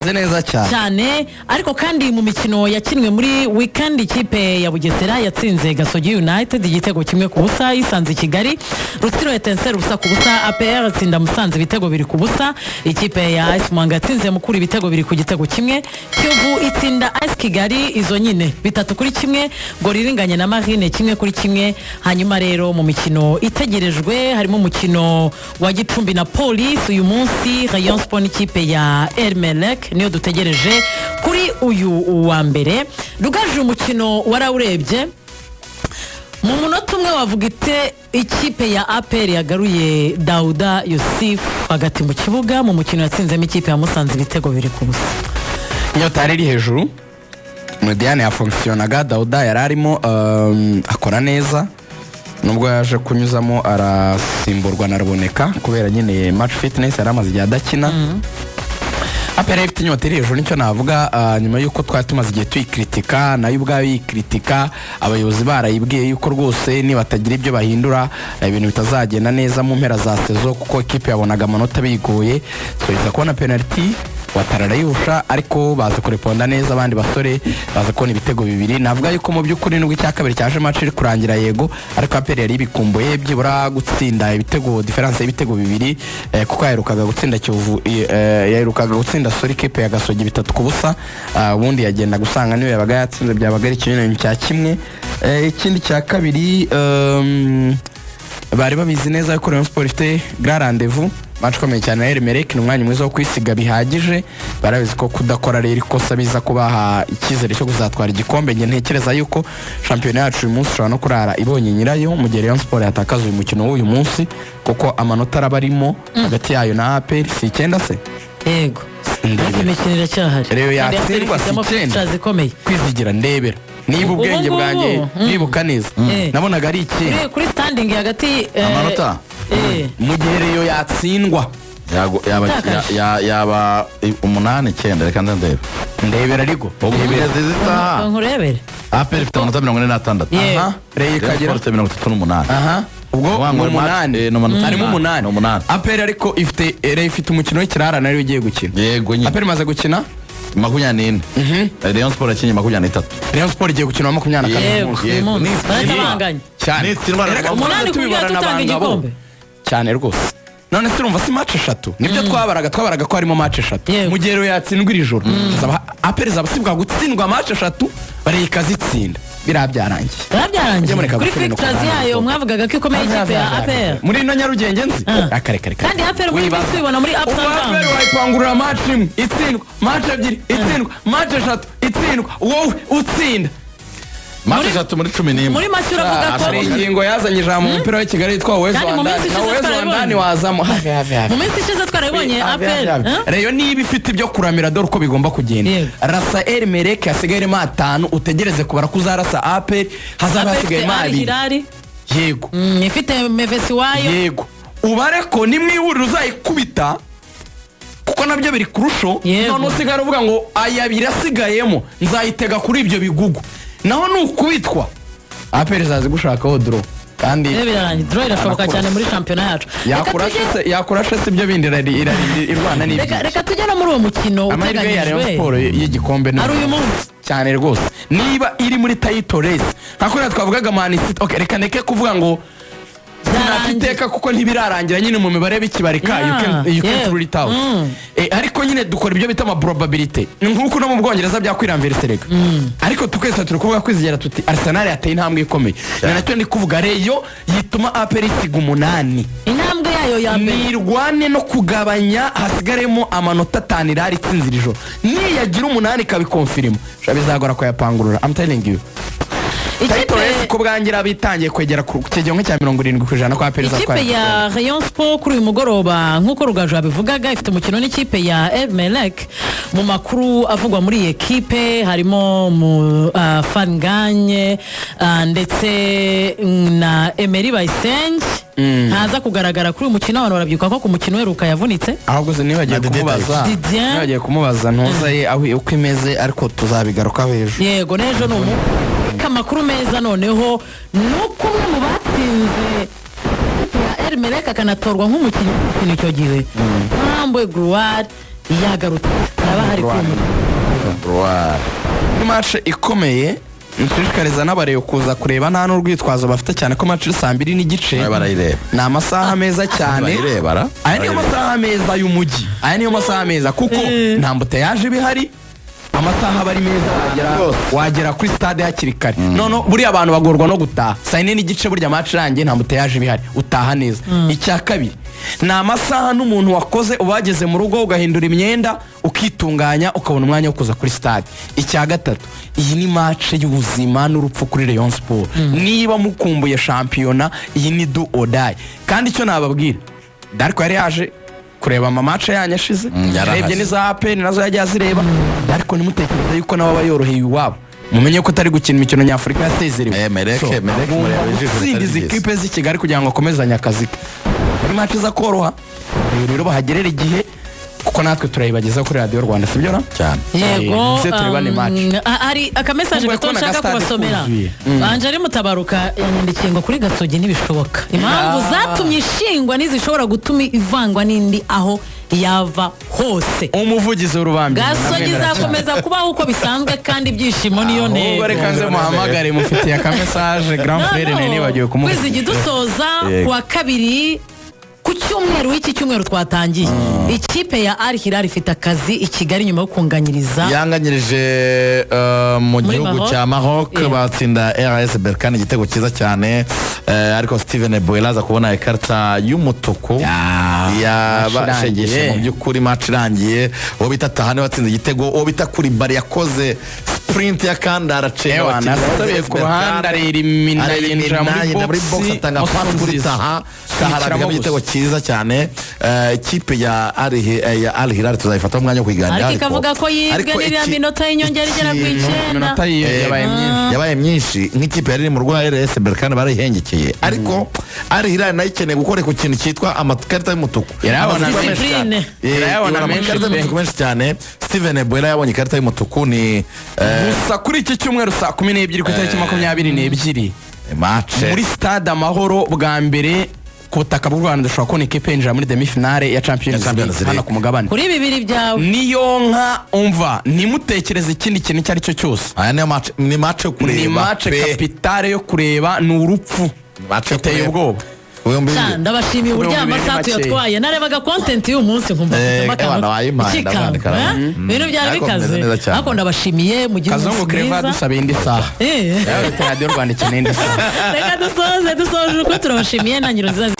neza cyane ariko kandi mu mikino yakinwe muri weekend ikipe ya Bugesera yatsinze Gasogi United igitego kimwe ku busa isanze Kigali. Rutsiro Etincelle ubusa ku busa. APR tsinda Musanze ibitego biri ku busa. Ikipe ya AS Muhanga yatsinze Mukura ibitego biri ku gitego kimwe. Kiyovu itsinda AS Kigali izo nyine 3-1. Goriringanye na Marine kimwe kuri kimwe. Hanyuma rero mu mikino itegerejwe harimo umukino wa Gicumbi na Police uyu munsi. Rayon Sport ikipe ya Ermelek niyo dutegereje kuri uyu wa mbere. Rugaje umukino warawurebye mu munota umwe wavuga ite ikipe ya APR yagaruye Dauda Yusuf hagati mu kibuga mu mukino yatsinzemo ikipe ya Musanze ibitego biri ku busa. Iyo tariri hejuru Mediane ya fonctionnaga Dauda yararimo akora neza nubwo yaje kunyuzamo arasimburwa na Ruboneka kubera nyine match fitness yaramaze igihe adakina. APR ifite inyota iri hejuru nicyo navuga nyuma yuko twari tumaze igihe tuyikritika nayo ubwayo yikritika abayobozi barayibwiye yuko rwose nibatagira ibyo bahindura ibintu bitazagenda neza mu mpera za sezo kuko ikipe yabonaga amanota bigoye. Twahita kubona penalty Watarara yusha ariko baza kureponda neza abandi basore baza kubona ibitego bibiri. Navuga yuko mu by'ukuri nubwo icyakabiri cyaje match iri kurangira yego ariko APR yari bikumbuye byibura gutsinda ibitego difference y'ibitego bibiri kuko yaherukaga gutsinda Kiyovu yaherukaga gutsinda Sori kipe ya Gasogi 3 ku busa ubundi yagenda gusanga niyo yabaga yatsinze byabaga ari kinini cya kimwe. Ikindi cya kabiri bari babizi neza yuko Rayon Sport ifite grand rendez-vous match komeye cyane na Ermelek n'umwanya mwiza wo kwisiga bihagije. Barabizi ko kudakora rero ikosa biza kubaha ikizere cyo kuzatwara igikombe. Nge ntekereza yuko championnat yacu uyu munsi no kurara ibonye nyirayo mu gihe Rayon Sport yatakaza uyu mukino w'uyu munsi kuko amanota arabarimo hagati yayo na APR si 9 se yego imikino iracyahari rero yatsindwa si 9 kwizigira ndebera niba ubwenge bwanjye nibuka neza nabonaga ari iki kuri standing hagati amanota mu gihe rero yatsindwa yaba 8-9 reka ndebera ariko nkurebere APR ifite amanota 46 aha rero ikagira 38 aha ubwo 8 harimo 8 APR ariko ifite umukino w'ikirara nayo ugiye gukina yego nyine APR imaze gukina 24 Rayon Sport akinye 23 Rayon Sport igiye gukina 24 yego barabanganye cyane umunani kugira tutanga igikombe cyane rwose. None se urumva si match 3 nibyo twabaraga ko harimo match 3 mu gihe rero yatsindwa iri joro APR zabasibwa gutsindwa match 3 barikazitsinda byarangiye kuri fixtures yayo mwavugaga ko ikomeye ikipe ya APR muri no Nyarugenge nzi akarekare kandi APR wibona muri ups and downs APR wayipangurira match imwe itsindwa match 2 itsindwa match 3 itsindwa wowe utsinda match 3 muri 11 muri match uravuga ko ingingo yazanye ijambo mu mupira w'ikigali yitwa Wezo Wandani wazamo mu minsi ishize twarabonye APR rero niba ifite ibyo kuramira dore uko bigomba kugenda rasa Ermelek yasigaye 5 utegereze kubara kuzarasa APR hazaba hasigaye mali yego ifite Mevesi wayo yego ubare ko nimwe ihuriro uzayikubita kuko nabyo biri kurusho none usigara uvuga ngo ayabiri asigayemo nzayitega kuri ibyo bigugu naho nukubitwa APR zazi gushakaho draw kandi draw irashoboka cyane muri championnat yacu yakurashe ibyo bindi irwana n'ibyo. Reka tujye no muri uwo mukino uteganyijwe ya Rayon Sport y'igikombe ari uyu munsi cyane rwose niba iri muri title race nkako twavugaga Man City reka neke kuvuga ngo natiteka kuko ntibirarangira nyine mu mibare bikibarika you can rule it out ariko nyine dukora ibyo bita ama probability nkuko no mu Bwongereza byakwiramvira serega ariko tukese turi kuvuga kwizigera tuti Arsenal yateye intambwe ikomeye nacyo ndi kuvuga reyo yituma APR isiga 8 intambwe yayo ya mbere nirwane no kugabanya hasigaremo amanota 5 irari tsinzirijo niyagira 8 kabikonfirima bizagora ko yapangurura I'm telling you ikipe ko bwangira bitangiye kwegera ku kigero cya 70% kwa APR ikipe ya Rayon Sport kuri uyu mugoroba nkuko Rugaju abivugaga ifite umukino n'ikipe ya Ermelek. Mu makuru avugwa muri ekipe harimo Fanganye ndetse na Emery Bayisenge ntaza kugaragara kuri uyu mukino. Abantu barabyuka ko ku mukino weruka yavunitse ahubwo se nibagiye kumubaza ntuzaye aho uko imeze ariko tuzabigaruka hejuru yego nejo amakuru meza noneho nuko umwe mu batsinze ya Ermelek akanatorwa nk'umukinnyi icyo gihe Mbwe Gloire yagarutse haba hari match ikomeye nshishikariza n'abareba kuza kureba nta n'urwitwazo bafite cyane ko match 2:30 ni amasaha meza cyane aya niyo masaha meza y'umujyi aya niyo masaha meza kuko nta mbuteyaje bihari amasaha bari meza wagera kuri stade hakiri kare none buri abantu bagorwa no gutaha 4:30 burya match rangiye nta mbuteyaje bihari utaha neza icya kabiri ni amasaha n'umuntu wakoze ubageze mu rugo ugahindura imyenda ukitunganya ukabona umwanya wo kuza kuri stade icya gatatu iyi ni match y'ubuzima n'urupfu kuri Rayon Sport niba mukumbuye shampiyona iyi ni do or die kandi icyo nababwira Darko yari yaje kureba amamatch yanyashize yarebye niza APR nazo yajya zireba ariko nimutekereza yuko nabo bayoroheye iwabo mumenye ko tari gukina imikino nyafurika yasezerewe mereke sindizi ikipe z'Ikigali kugira ngo akomezanye akazi muri match za koroha rero bahagerera igihe kuko natwe turayibageza kuri Radio Rwanda sibyo na cyane yego turibane match hari akamesaje gato nshaka kubasomera banje ari mutabaruka yanyandikiye ngo kuri Gasogi ntibishoboka impamvu zatumye ishingwa nizishobora gutuma ivangwa n'indi aho yava hose umuvugizi w'urubambi Gasogi zakomeza kubaho uko bisanzwe kandi ibyishimo niyo ntego ubwo reka nze muhamagare mufitiye akamesaje grand frère nene bagiye kumuha kwezi dusoza kuwa kabiri ku cyumweru w'iki cyumweru twatangiye ikipe ya Al Hilal ifite akazi i Kigali nyuma yo kunganyiriza yanganyirije mu gihugu cya Maroc batsinda RS Berkane igitego cyiza cyane ariko Steven Boyelaza kubona ikarita y'umutuku yabashegeshe mu by'ukuri match irangiye uwo bita Tahane watsinze igitego uwo bita Kuribari yakoze sprint ya kandi aracenga wakinnye ku ruhande arimina yinjira muri box atanga pass kuri Taha Tahara igitego cyiza cyane ikipe ya Al Hilal tuzayifata umwanya wo kwiganira ariko ikavuga ko yibwe n'iriya minota y'inyongera igera ku 9 yabaye myinshi nk'ikipe yari mu rwa RS Berkane barihengekeye ariko Al Hilal nayo ikeneye gukora ku kintu cyitwa amakarita y'umutuku yarabona menshi cyane Steven Boyela yabonye ikarita y'umutuku ni gusa kuri iki cyumweru saa 12 ku itariki 22 match muri stade Amahoro bwa mbere ku butaka bw'u Rwanda dushobora kubona ikipe yinjira muri demi-finale ya Champions League hano ku mugabane kuri bibiri byawe niyo nka umva ntimutekereze ikindi kintu icyo ari cyo cyose aya ni match yo kureba ni match capitale yo kureba ni urupfu iteye ubwoba ndabashimiye uburyo amasaha tuyatwaye narebaga content y'uyu munsi nkumva ibintu byari bikaze ariko ndabashimiye mu gihe Kazungu Clever dusabiye indi saha Radio Rwanda ikeneye indi saha reka dusoze uko turabashimiye na nyiro nziza